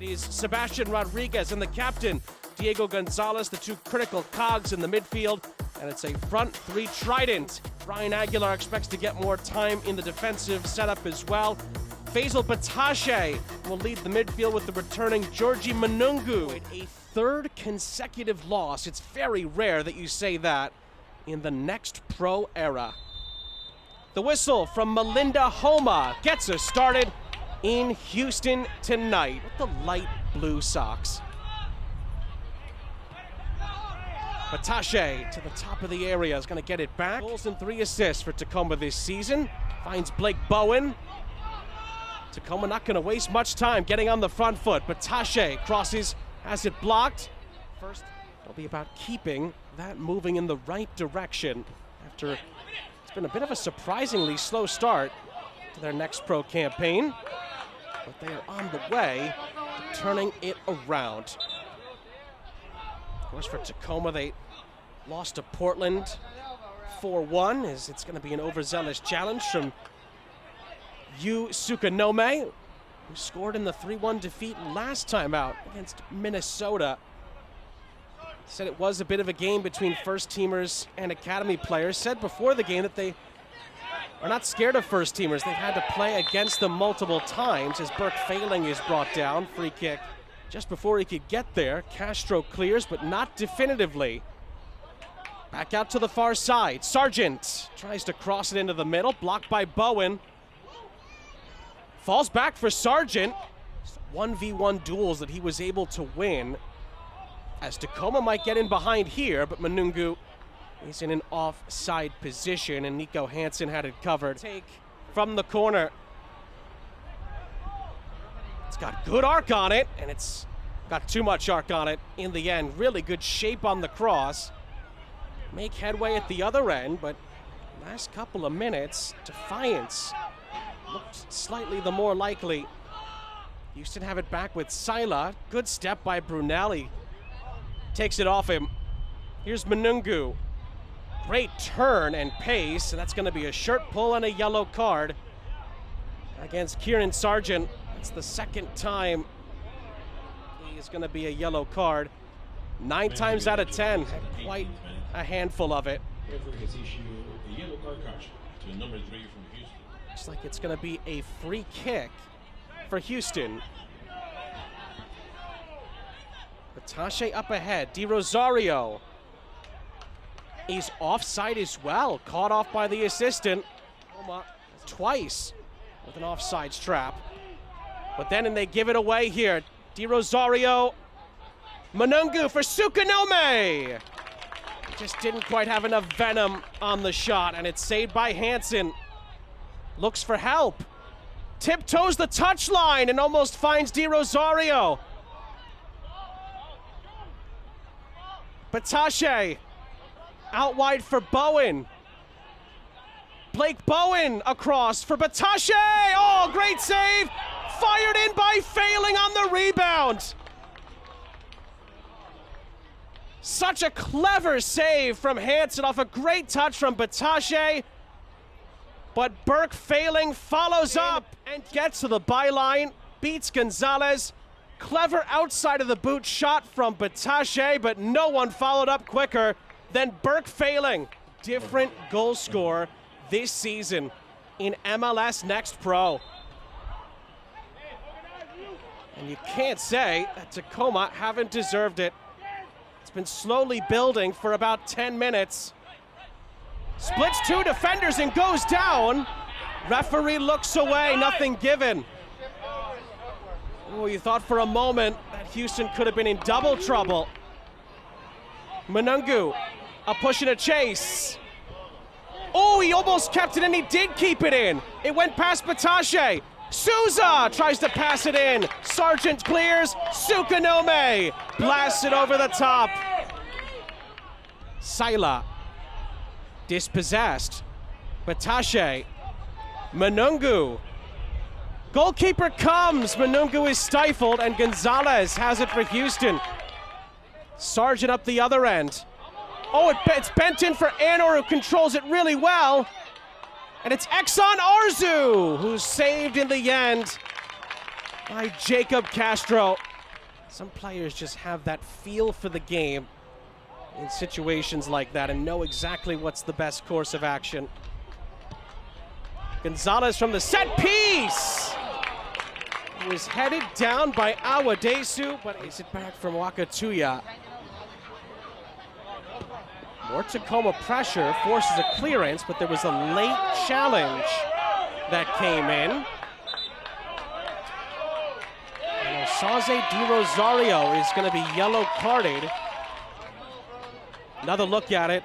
It is Sebastian Rodriguez and the captain, Diego Gonzalez, the two critical cogs in the midfield, and it's a front three trident. Brian Aguilar expects to get more time in the defensive setup as well. Faisal Batache will lead the midfield with the returning Georgie Manungu. A third consecutive loss. It's very rare that you say that in the next pro era. The whistle from Melinda Homa gets us started in Houston tonight with the light blue socks. Batache to the top of the area is going to get it back. Goals and 3 assists for Tacoma this season. Finds Blake Bowen. Tacoma not going to waste much time getting on the front foot. Batache crosses, has it blocked. First, it'll be about keeping that moving in the right direction after it's been a bit of a surprisingly slow start to their next pro campaign. But they are on the way to turning it around. Of course, for Tacoma, they lost to Portland 4-1, as it's going to be an overzealous challenge from Yu Sukanome, who scored in the 3-1 defeat last time out against Minnesota. Said it was a bit of a game between first-teamers and academy players. Said before the game that they are not scared of first-teamers. They've had to play against them multiple times as Burke Failing is brought down. Free kick just before he could get there. Castro clears, but not definitively. Back out to the far side. Sargent tries to cross it into the middle, blocked by Bowen. Falls back for Sargent. 1v1 duels that he was able to win, as Tacoma might get in behind here, but Manungu is in an offside position, and Nico Hansen had it covered. Take from the corner. It's got good arc on it, and it's got too much arc on it in the end. Really good shape on the cross. Make headway at the other end, but last couple of minutes, Defiance looked slightly the more likely. Houston have it back with Sila. Good step by Brunelli. Takes it off him. Here's Manungu. Great turn and pace, and that's going to be a shirt pull and a yellow card against Kieran Sargent. It's the second time he is going to be a yellow card. 9 times out of 10, had quite a handful of it. Looks like it's going to be a free kick for Houston. Batache up ahead. Di Rosario. He's offside as well. Caught off by the assistant. Twice with an offsides trap. But then they give it away here. Di Rosario. Manungu for Sukanome. Just didn't quite have enough venom on the shot, and it's saved by Hansen. Looks for help. Tiptoes the touchline and almost finds Di Rosario. Batache out wide for Bowen. Blake Bowen across for Batache. Oh, great save. Fired in by Failing on the rebound. Such a clever save from Hansen off a great touch from Batache. But Burke Failing follows up and gets to the byline, beats Gonzalez. Clever outside of the boot shot from Batache, but no one followed up quicker than Burke Failing. Different goal scorer this season in MLS Next Pro. And you can't say that Tacoma haven't deserved it. It's been slowly building for about 10 minutes. Splits 2 defenders and goes down. Referee looks away, nothing given. Oh, you thought for a moment that Houston could have been in double trouble. Manungu, a push and a chase. Oh, he almost kept it, and he did keep it in. It went past Batache. Souza tries to pass it in. Sargent clears. Sukanome blasts it over the top. Sila dispossessed. Batache. Manungu. Goalkeeper comes. Manungu is stifled, and Gonzalez has it for Houston. Sargent up the other end. Oh, it's bent in for Anor, who controls it really well. And it's Exxon Arzu, who's saved in the end by Jacob Castro. Some players just have that feel for the game in situations like that and know exactly what's the best course of action. Gonzalez from the set piece! It was headed down by Awadesu, but is it back from Wakatuya? More Tacoma pressure, forces a clearance, but there was a late challenge that came in. And Osaze Di Rosario is going to be yellow carded. Another look at it.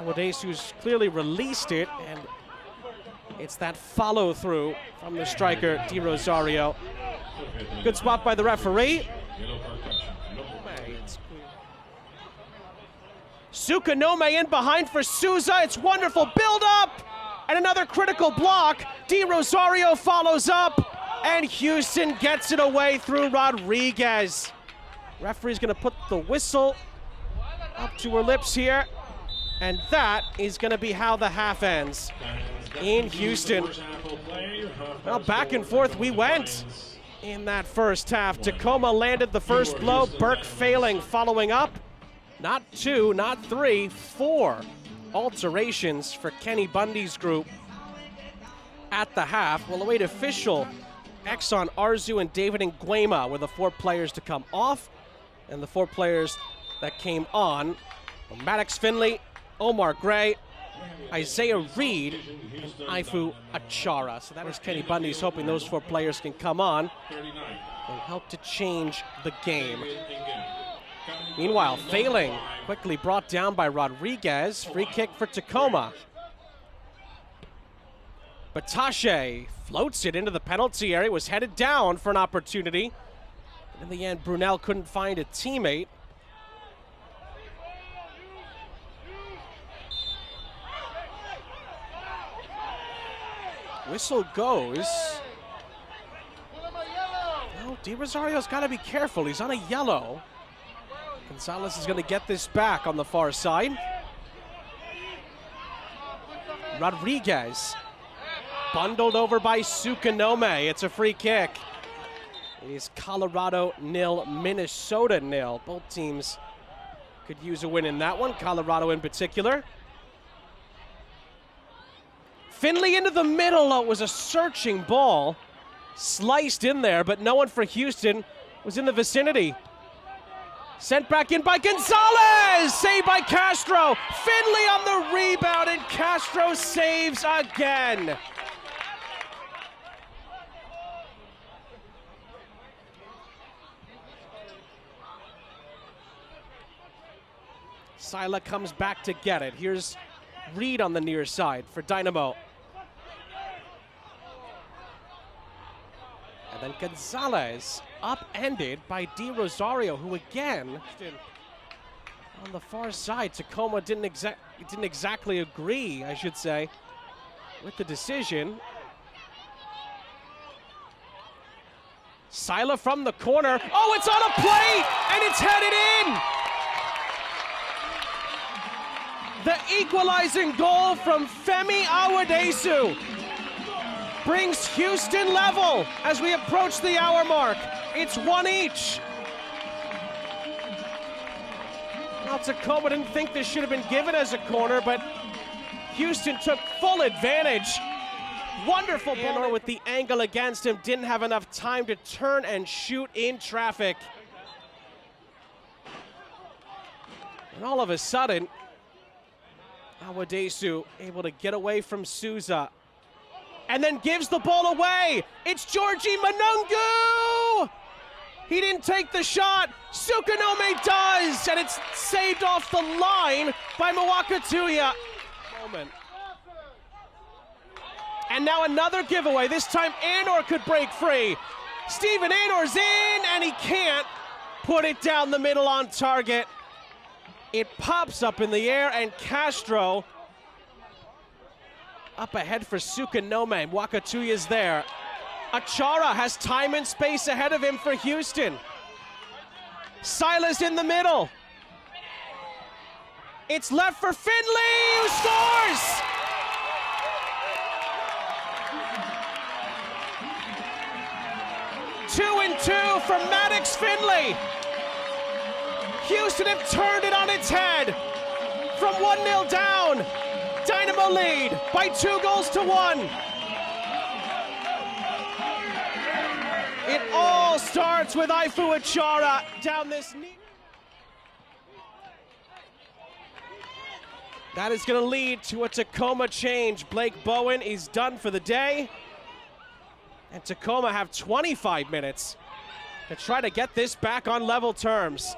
Awadesu's clearly released it, and it's that follow through from the striker, Di Rosario. Good spot by the referee. Sukanome in behind for Souza. It's wonderful build up and another critical block. Di Rosario follows up and Houston gets it away through Rodriguez. Referee's gonna put the whistle up to her lips here, and that is gonna be how the half ends in Houston. Well, back and forth we went in that first half. Tacoma landed the first blow, Burke failing, following up. Not 2, not 3, 4 alterations for Kenny Bundy's group at the half. We'll await official Exxon Arzu and David Nguema were the 4 players to come off, and the 4 players that came on were Maddox Finley, Omar Gray, Isaiah Reed, and Ifu Achara. So that is Kenny Bundy's hoping those 4 players can come on and help to change the game. Meanwhile, failing, quickly brought down by Rodriguez. Free kick for Tacoma. Batache floats it into the penalty area, was headed down for an opportunity. But in the end, Brunel couldn't find a teammate. Whistle goes. Oh, Di Rosario's got to be careful. He's on a yellow. Gonzalez is going to get this back on the far side. Rodriguez bundled over by Sukanome. It's a free kick. It is Colorado 0, Minnesota 0. Both teams could use a win in that one, Colorado in particular. Finley into the middle. Oh, it was a searching ball. Sliced in there, but no one for Houston was in the vicinity. Sent back in by Gonzalez! Saved by Castro. Finley on the rebound, and Castro saves again. Sila comes back to get it. Here's Reed on the near side for Dynamo. And then Gonzalez upended by Di Rosario, who again, on the far side, Tacoma didn't exactly agree, I should say, with the decision. Sila from the corner. Oh, it's on a plate, and it's headed in! The equalizing goal from Femi Awadesu brings Houston level as we approach the hour mark. It's 1 each. Well, Tacoma didn't think this should have been given as a corner, but Houston took full advantage. Wonderful ball with the angle against him. Didn't have enough time to turn and shoot in traffic. And all of a sudden, Awadesu able to get away from Souza and then gives the ball away. It's Georgie Manungu! He didn't take the shot. Sukanome does, and it's saved off the line by Mwakatuya. Moment. And now another giveaway. This time Anor could break free. Steven Anor's in, and he can't put it down the middle on target. It pops up in the air, and Castro up ahead for Sukanome. Wakatuya's there. Achara has time and space ahead of him for Houston. Silas in the middle. It's left for Finley, who scores! 2-2 for Maddox Finley. Houston have turned it on its head. From 1-0 down, Dynamo lead by 2-1. It all starts with Ifu Achara down this knee. That is going to lead to a Tacoma change. Blake Bowen is done for the day. And Tacoma have 25 minutes to try to get this back on level terms.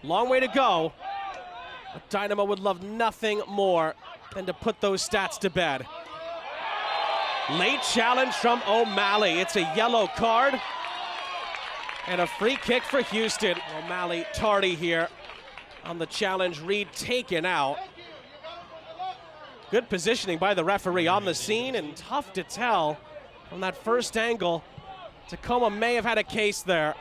Long way to go, but Dynamo would love nothing more than to put those stats to bed. Late challenge from O'Malley. It's a yellow card and a free kick for Houston. O'Malley tardy here on the challenge. Reed taken out. Good positioning by the referee on the scene, and tough to tell from that first angle. Tacoma may have had a case there.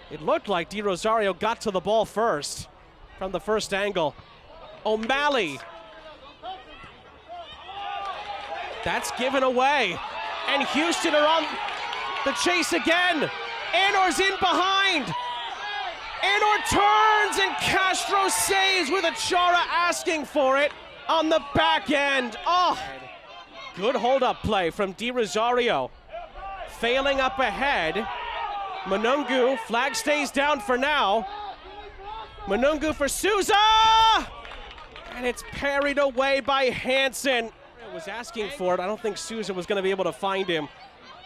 It looked like Di Rosario got to the ball first from the first angle. O'Malley. That's given away. And Houston are on the chase again. Anor's in behind. Anor turns and Castro saves with Achara asking for it on the back end. Oh, good hold-up play from Di Rosario. Failing up ahead. Manungu, flag stays down for now. Manungu for Souza! And it's parried away by Hansen. Was asking for it. I don't think Souza was going to be able to find him.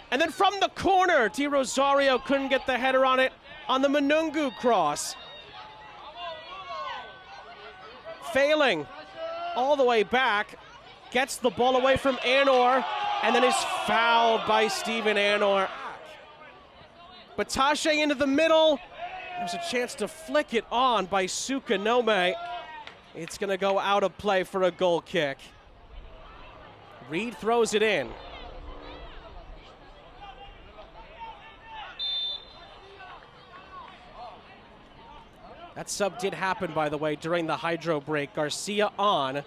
And then from the corner, Di Rosario couldn't get the header on it on the Manungu cross. Failing all the way back, gets the ball away from Anor, and then is fouled by Steven Anor. Batashe into the middle. There's a chance to flick it on by Sukanome. It's going to go out of play for a goal kick. Reed throws it in. That sub did happen, by the way, during the hydro break. Garcia on.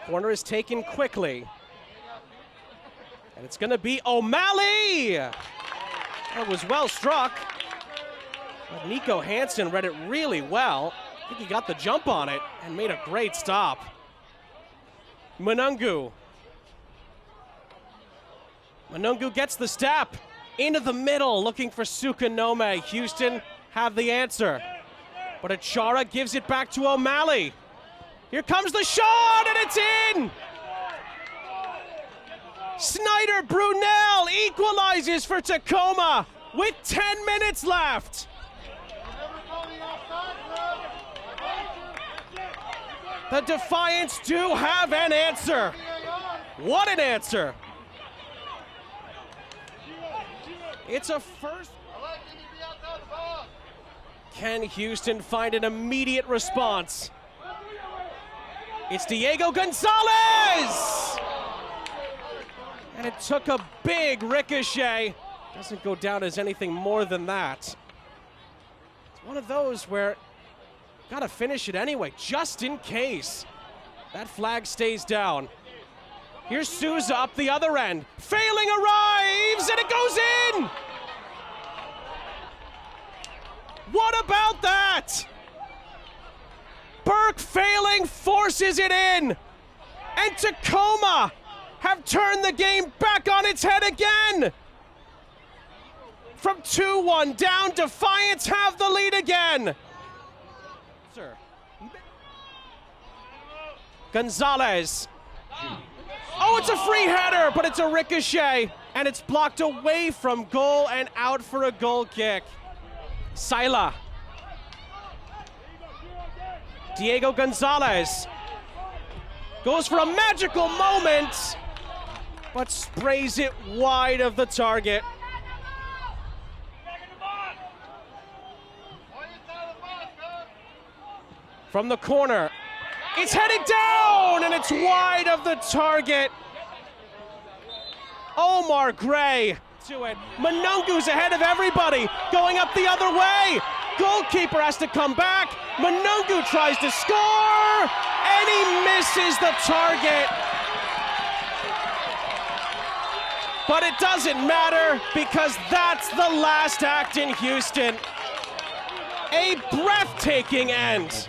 Corner is taken quickly. And it's going to be O'Malley! That was well struck. But Nico Hansen read it really well. I think he got the jump on it and made a great stop. Manungu. Manungu gets the step into the middle, looking for Sukanome. Houston have the answer. But Achara gives it back to O'Malley. Here comes the shot, and it's in! Snyder Brunel equalizes for Tacoma with 10 minutes left. The Defiance do have an answer. What an answer. It's a first. Can Houston find an immediate response? It's Diego Gonzalez! And it took a big ricochet. Doesn't go down as anything more than that. It's one of those where gotta finish it anyway, just in case. That flag stays down. Here's Souza up the other end. Failing arrives, and it goes in! What about that? Burke failing forces it in. And Tacoma have turned the game back on its head again. From 2-1 down, Defiance have the lead again. Sir. Gonzalez. Oh, it's a free header, but it's a ricochet, and it's blocked away from goal and out for a goal kick. Sila. Diego Gonzalez goes for a magical moment, but sprays it wide of the target. From the corner, it's headed down, and it's wide of the target. Omar Gray to it. Manungu's ahead of everybody, going up the other way. Goalkeeper has to come back. Manungu tries to score, and he misses the target. But it doesn't matter because that's the last act in Houston. A breathtaking end.